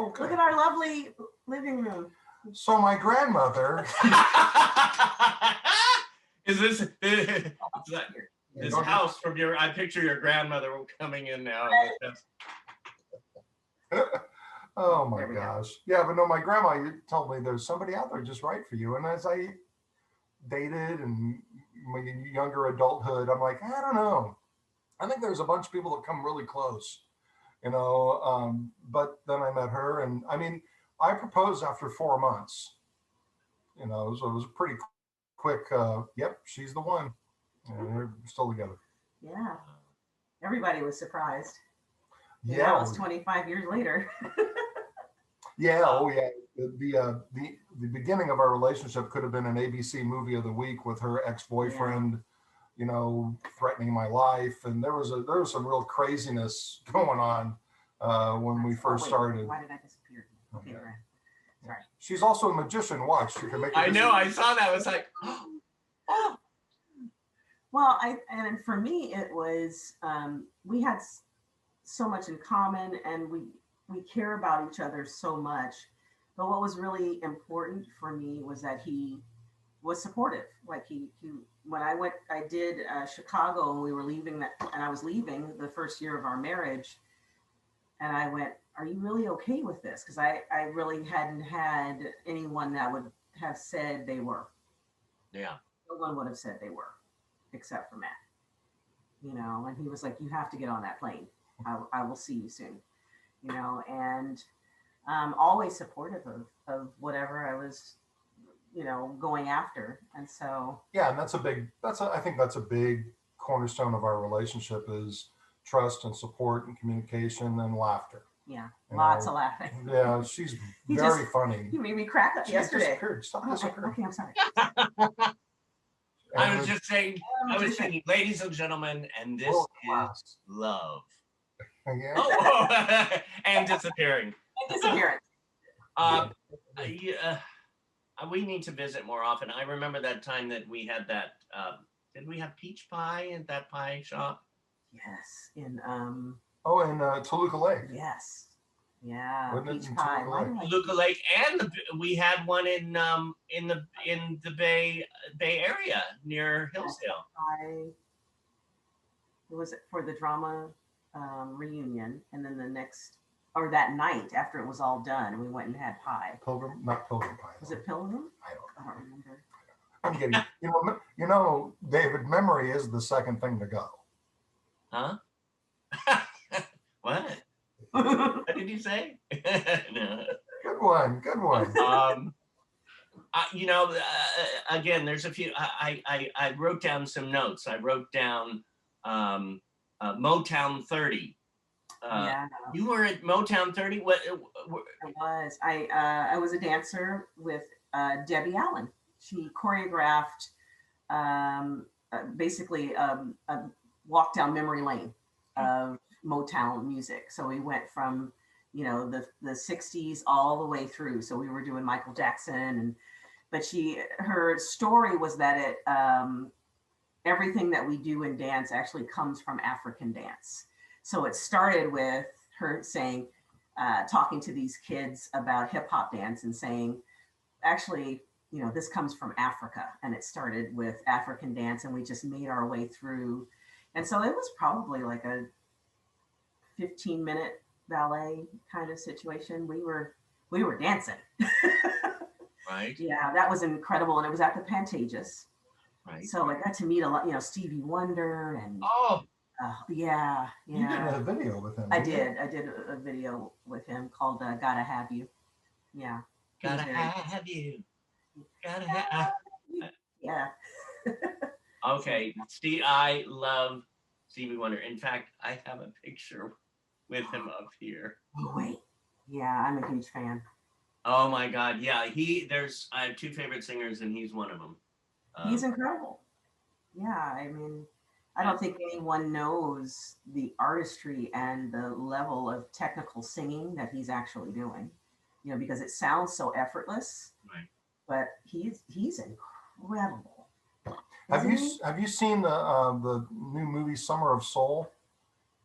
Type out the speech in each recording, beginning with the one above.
Okay. Look at our lovely living room. So my grandmother. Is this house from your? I picture your grandmother coming in now. Oh my gosh. Yeah, but no, my grandma told me there's somebody out there just right for you. And as I dated and my younger adulthood, I'm like, I don't know. I think there's a bunch of people that come really close, but then I met her, and I mean, I proposed after 4 months, so it was pretty quick. Yep, she's the one. And we're still together. Yeah. Everybody was surprised. Yeah. Now it's 25 years later. Yeah. Oh, yeah. The beginning of our relationship could have been an ABC movie of the week with her ex-boyfriend, threatening my life, and there was some real craziness going on when we first started. Why did I disappear? Okay, right. Sorry. She's also a magician. Watch, she can make. I know. I saw that. I was like, oh. Well, and for me, it was we had so much in common, and we care about each other so much. But what was really important for me was that he was supportive. Like he when I did Chicago, and we were leaving and I was leaving the first year of our marriage, and I went, "Are you really okay with this?" Because I really hadn't had anyone that would have said they were. Yeah. No one would have said they were, except for Matt. And he was like, "You have to get on that plane. I will see you soon." And always supportive of whatever I was, going after. And so. Yeah, and I think that's a big cornerstone of our relationship is trust and support and communication and laughter. Yeah, lots of laughing. Yeah, she's very funny. You made me crack up yesterday. Stop disappearing. Okay, I'm sorry. I was just saying, ladies and gentlemen, and this is love. Yeah. Oh, and disappearing. We need to visit more often. I remember that time that we had that. Did we have peach pie at that pie shop? Yes, in Toluca Lake. Yes, yeah, peach pie. Toluca Lake, and we had one in the Bay Area near Hillsdale. It was for the drama reunion, and then that night after it was all done, we went and had pie. Not Pilgrim pie. Was it Pilgrim? I don't remember. I'm getting, David, memory is the second thing to go. Huh? What? What did you say? No. Good one. Again, there's a few. I wrote down some notes. I wrote down Motown 30. Yeah. You were at Motown 30. What? I was. I was a dancer with Debbie Allen. She choreographed basically a walk down memory lane of Motown music. So we went from the 60s all the way through. So we were doing Michael Jackson, but her story was that everything that we do in dance actually comes from African dance. So it started with her saying, talking to these kids about hip hop dance and saying, actually, this comes from Africa. And it started with African dance, and we just made our way through. And so it was probably like a 15-minute ballet kind of situation. We were dancing. Right. Yeah, that was incredible. And it was at the Pantages. Right. So I got to meet a lot, Stevie Wonder and yeah. You did a video with him. I did a video with him called Gotta Have You. Yeah. Gotta have you. Gotta have. Yeah. Okay. I love Stevie Wonder. In fact, I have a picture with him up here. Oh, wait. Yeah, I'm a huge fan. Oh my God. Yeah. I have two favorite singers, and he's one of them. He's incredible. Yeah. I mean, I don't think anyone knows the artistry and the level of technical singing that he's actually doing, because it sounds so effortless, right? But he's incredible. Have you seen the new movie Summer of Soul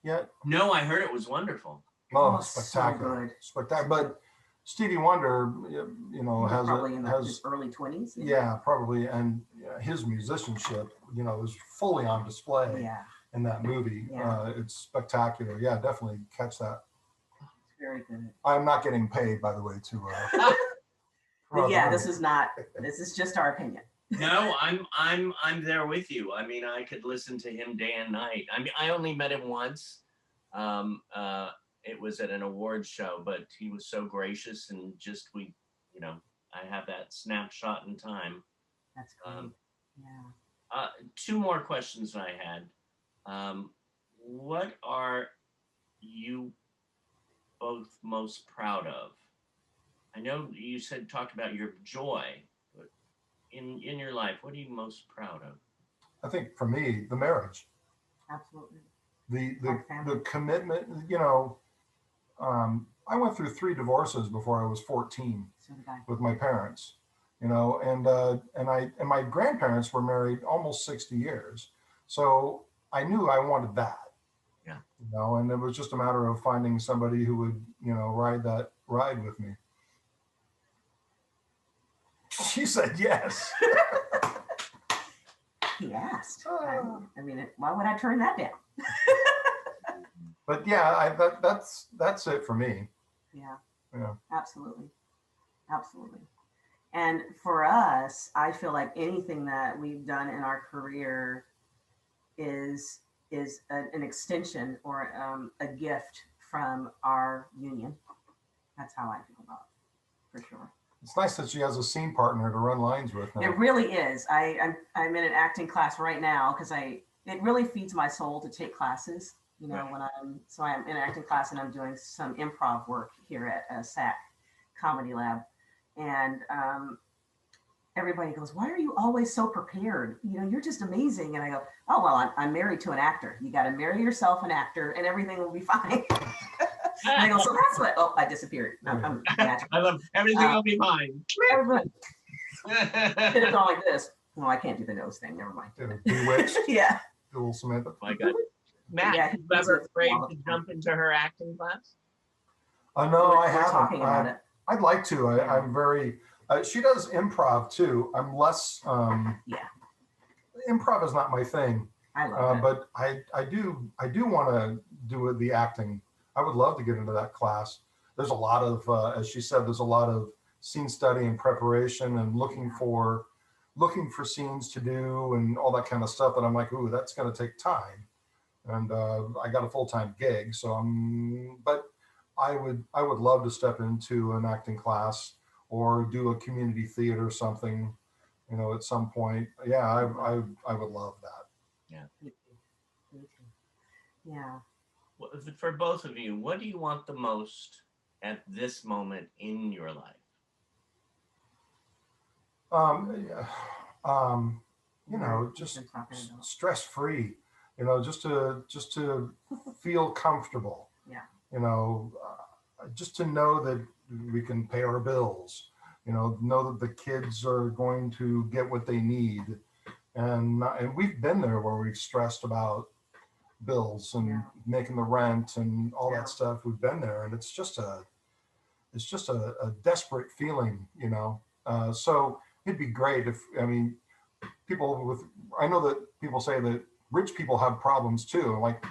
yet? No, I heard it was wonderful. Oh, Oh, so spectacular, good. spectacular. But Stevie Wonder, you He know, was has probably in his has early 20s. yeah, probably, and his musicianship, you know, is fully on display Yeah. in that movie. Yeah. It's spectacular. Yeah, definitely catch that. It's very good. I'm not getting paid, by the way, to But yeah, promote the this is just our opinion. No, I'm there with you. I mean, I could listen to him day and night. I mean, I only met him once. Um, uh, it was at an awards show, but he was so gracious and just you know, I have that snapshot in time. That's great. Um, Yeah. Two more questions I had. What are you both most proud of? I know you said talked about your joy, but in your life, what are you most proud of? I think for me, the marriage, Absolutely. the Our the family. the commitment. You know, I went through 3 divorces before I was 14 So did I. with my parents. You know, and my grandparents were married almost 60 years, so I knew I wanted that. Yeah. You know, and it was just a matter of finding somebody who would, you know, ride that ride with me. She said yes. He asked. Ah. I mean, why would I turn that down? But yeah, that's it for me. Yeah. Yeah. Absolutely. Absolutely. And for us, I feel like anything that we've done in our career is an extension or a gift from our union. That's how I feel about it, for sure. It's nice that she has a scene partner to run lines with now. It really is. I'm in an acting class right now because it really feeds my soul to take classes. You know, Right. when I'm in an acting class and I'm doing some improv work here at SAC Comedy Lab, and everybody goes, "Why are you always so prepared? You know, you're just amazing." And I go, "Oh well, I'm married to an actor. You got to marry yourself an actor, and everything will be fine." And I go, "So that's what." Oh, I disappeared. I'm I love everything will be fine. everybody could have gone like this. Well, I can't do the nose thing. Never mind. Bewitched. Yeah. Little Samantha. My God. Matt, Yeah, you ever afraid to jump into her acting class? No, I We're haven't. talking about it. I'd like to. Yeah. I'm very. She does improv too. I'm less. Yeah. Improv is not my thing. I love it. But I do want to do the acting. I would love to get into that class. There's a lot of, as she said, there's a lot of scene study and preparation and looking for scenes to do and all that kind of stuff. And I'm like, ooh, that's going to take time. And I got a full-time gig, so but I would love to step into an acting class or do a community theater or something, you know, at some point. Yeah, I would love that. Yeah. Me too. Yeah. Well, for both of you, what do you want the most at this moment in your life? Yeah, you know, just stress free. You know, just to feel comfortable. Yeah. You know, just to know that we can pay our bills. You know that the kids are going to get what they need, and we've been there where we've stressed about bills and making the rent and all that stuff. We've been there, and it's just a desperate feeling, you know. So it'd be great if, I mean, I know that people say that rich people have problems too. I'm like,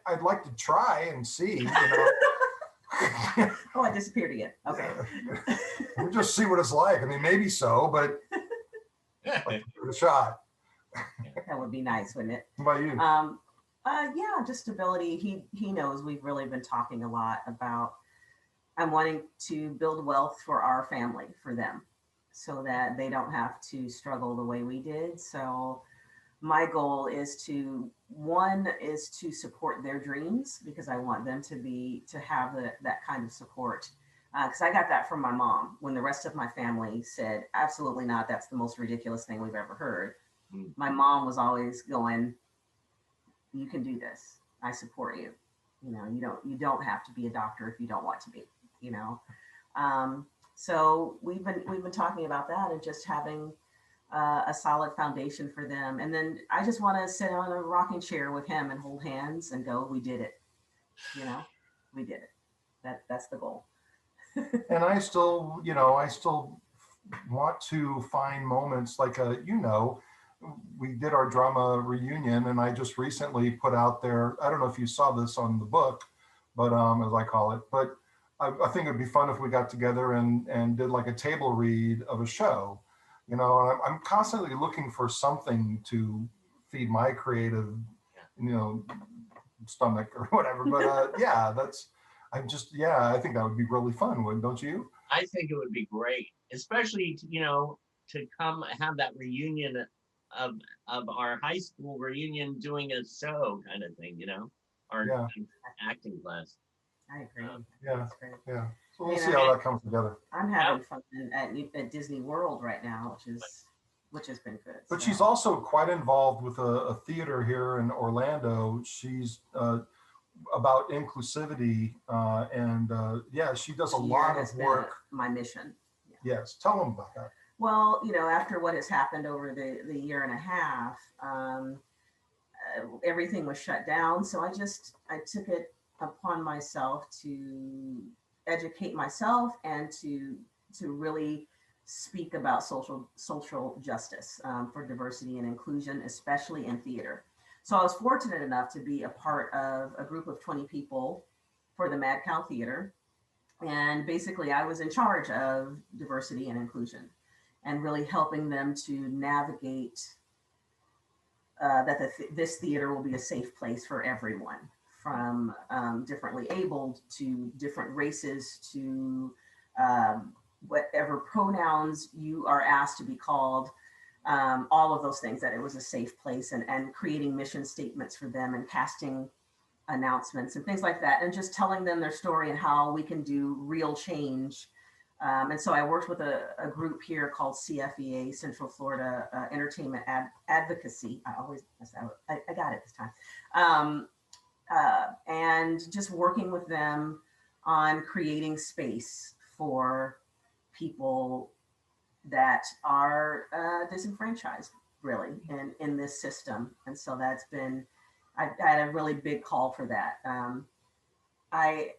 I'd like to try and see, you know. Oh, I disappeared again. Okay. We'll just see what it's like. I mean, maybe so, but like, give it a shot. That would be nice, wouldn't it? What about you? Yeah, just stability. He knows we've really been talking a lot about I'm wanting to build wealth for our family, for them, so that they don't have to struggle the way we did. So my goal is to support their dreams, because I want them to have that kind of support. Because I got that from my mom when the rest of my family said, absolutely not. That's the most ridiculous thing we've ever heard. Mm. My mom was always going, you can do this. I support you. You know, you don't have to be a doctor if you don't want to be, you know? So we've been talking about that and just having a solid foundation for them. And then I just want to sit on a rocking chair with him and hold hands and go, we did it, you know? we did it. That's the goal. And I still, I still want to find moments like, we did our drama reunion, and I just recently put out there, I don't know if you saw this on the book, but as I call it, but I think it'd be fun if we got together and did like a table read of a show, and I'm constantly looking for something to feed my creative, you know, stomach or whatever. But I think that would be really fun, don't you? I think it would be great, especially to come have that reunion of our high school reunion, doing a show kind of thing, our Yeah, acting class. I agree. yeah, That's great. yeah. So we'll see how that comes together. I'm having fun at Disney World right now, which has been good. But she's also quite involved with a theater here in Orlando. She's about inclusivity, and she does a lot of work. My mission. Yeah. Yes, tell them about that. Well, after what has happened over the year and a half, everything was shut down. So I took it upon myself to educate myself and to really speak about social justice, for diversity and inclusion, especially in theater. So I was fortunate enough to be a part of a group of 20 people for the Mad Cow Theater. And basically I was in charge of diversity and inclusion and really helping them to navigate that this theater will be a safe place for everyone, from differently abled to different races to whatever pronouns you are asked to be called, all of those things, that it was a safe place, and creating mission statements for them and casting announcements and things like that, and just telling them their story and how we can do real change. And so I worked with a group here called CFEA, Central Florida Entertainment Advocacy. I always mess that up. I got it this time. And just working with them on creating space for people that are disenfranchised, really, in this system. And so I had a really big call for that.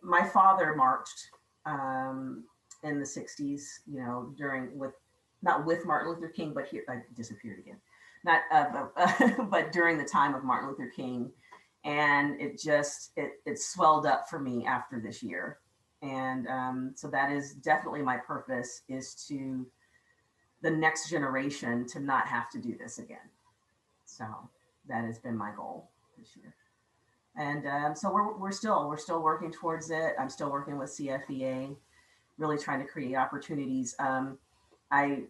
My father marched in the 60s, not with Martin Luther King, but here, I disappeared again. Not, but during the time of Martin Luther King. And it swelled up for me after this year. And so that is definitely my purpose, is to the next generation to not have to do this again. So that has been my goal this year. And so we're still working towards it. I'm still working with CFEA, really trying to create opportunities. I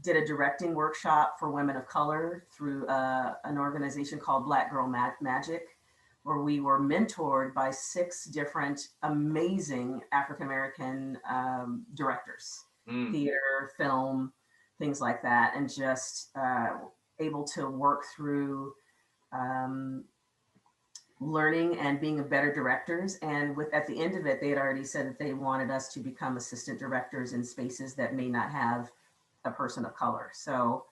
did a directing workshop for women of color through an organization called Black Girl Magic, where we were mentored by 6 different amazing African-American directors, theater, film, things like that, and just able to work through learning and being better directors. And at the end of it, they had already said that they wanted us to become assistant directors in spaces that may not have a person of color. So,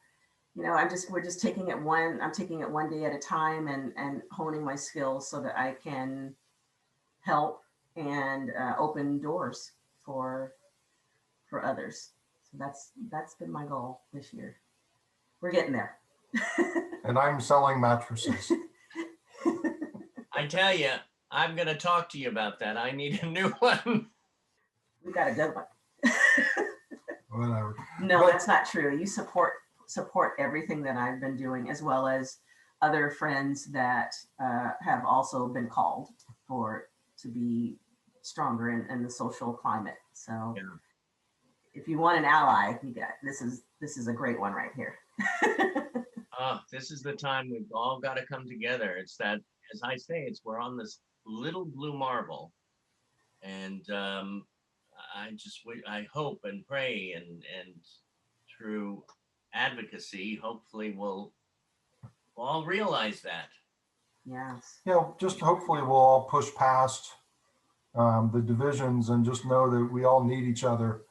we're just taking it I'm taking it one day at a time and honing my skills so that I can help and open doors for others. So that's been my goal this year. We're getting there. And I'm selling mattresses. I tell you, I'm going to talk to you about that. I need a new one. We got a good one. Whatever. No, that's not true. You support everything that I've been doing, as well as other friends that have also been called to be stronger in the social climate. So if you want an ally, this is a great one right here. This is the time we've all got to come together. It's that, as I say, we're on this little blue marble, and I hope and pray and through advocacy, hopefully we'll all realize that. Yes. Just hopefully we'll all push past the divisions and just know that we all need each other.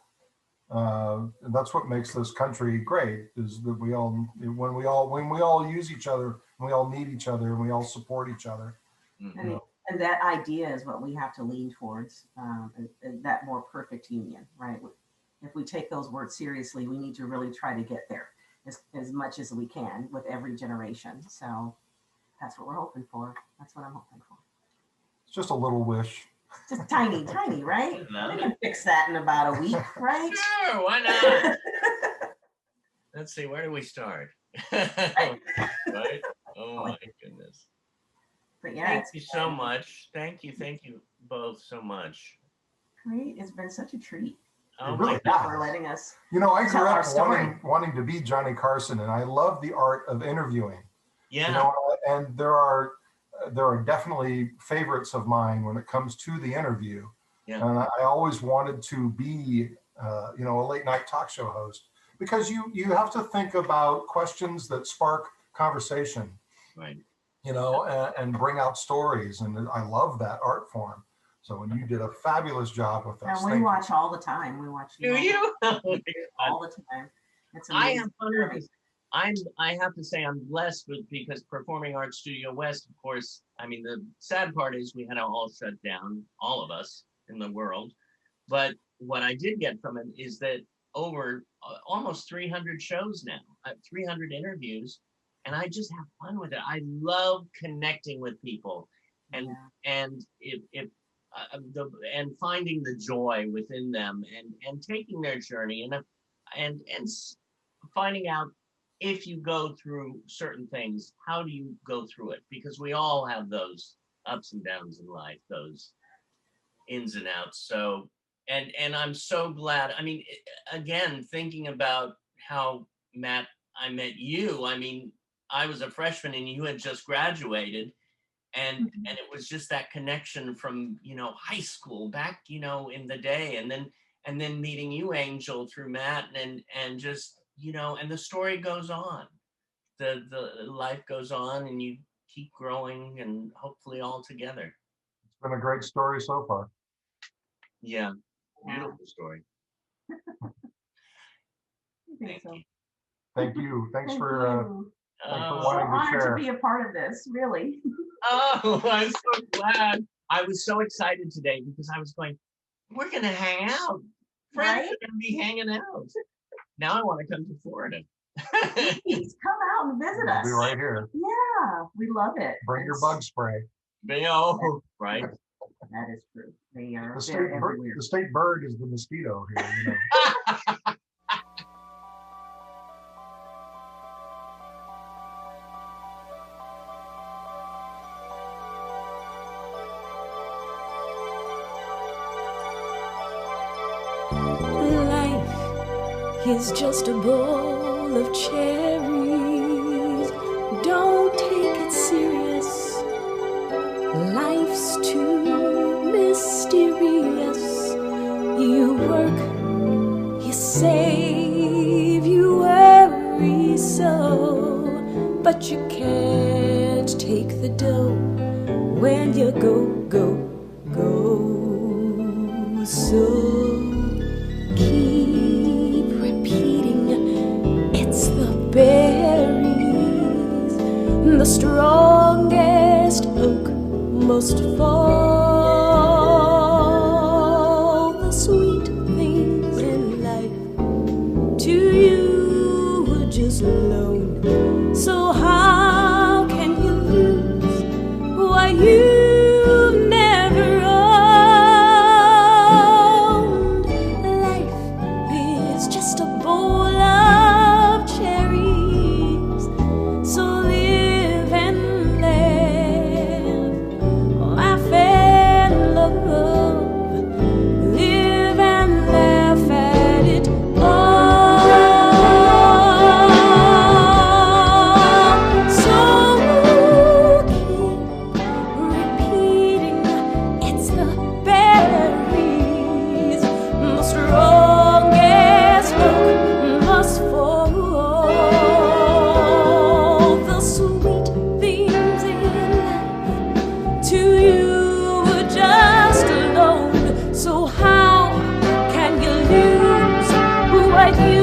That's what makes this country great, is that when we all use each other, we all need each other, and we all support each other. And And that idea is what we have to lean towards, that more perfect union, right? If we take those words seriously, we need to really try to get there as much as we can with every generation. So that's what we're hoping for. That's what I'm hoping for. It's just a little wish. Just tiny, tiny, right? We can fix that in about a week, right? Sure, why not? Let's see, where do we start? Right? Oh my goodness. But yeah, thank you so much. Thank you both so much. Great, it's been such a treat. Oh really my God. For letting us. You know, I grew tell our up story. wanting to be Johnny Carson, and I love the art of interviewing. Yeah. You know, and there are definitely favorites of mine when it comes to the interview. Yeah. And I always wanted to be, you know, a late night talk show host, because you have to think about questions that spark conversation. Right. You know, and bring out stories, and I love that art form. So, and you did a fabulous job with us. And we watch all the time. We watch. Do you? All the time. It's amazing. I have to say I'm blessed because Performing Arts Studio West, of course, I mean, the sad part is we had to all shut down, all of us in the world. But what I did get from it is that over almost 300 shows now, 300 interviews, and I just have fun with it. I love connecting with people, and finding the joy within them, and taking their journey, and finding out, if you go through certain things, how do you go through it? Because we all have those ups and downs in life, those ins and outs. So, and I'm so glad. I mean, again, thinking about how, Matt, I met you. I mean, I was a freshman and you had just graduated, and it was just that connection from, you know, high school back, you know, in the day, and then meeting you, Angel, through Matt, and just, you know, and the story goes on. The life goes on, and you keep growing, and hopefully all together. It's been a great story so far. Yeah, beautiful story. Thank you. Thank you. Thanks for so wanting to honored share. to be a part of this, really. Oh, I'm so glad. I was so excited today because I was going, we're going to hang out. Friends are going to be hanging out. Now I want to come to Florida. Please come out and visit us. We'll be right here. Yeah, we love it. Bring your bug spray. Right. That is true. They are everywhere. The state bird is the mosquito here. You know. Is just a bowl of cherries. Don't take it serious. Life's too mysterious. You work, you save, you worry so, but you can't take the dough when you go. So keep repeating, it's the berries, the strongest oak must fall. The sweet things in life to you were just loaned. So how can you lose what you never owned? Life is just a bowl of cherries. So live and laugh, laugh and love, live and laugh at it all. So keep repeating, it's the berries, the strongest oak must fall. The sweet things in life to you were just a loan. So how can you lose what you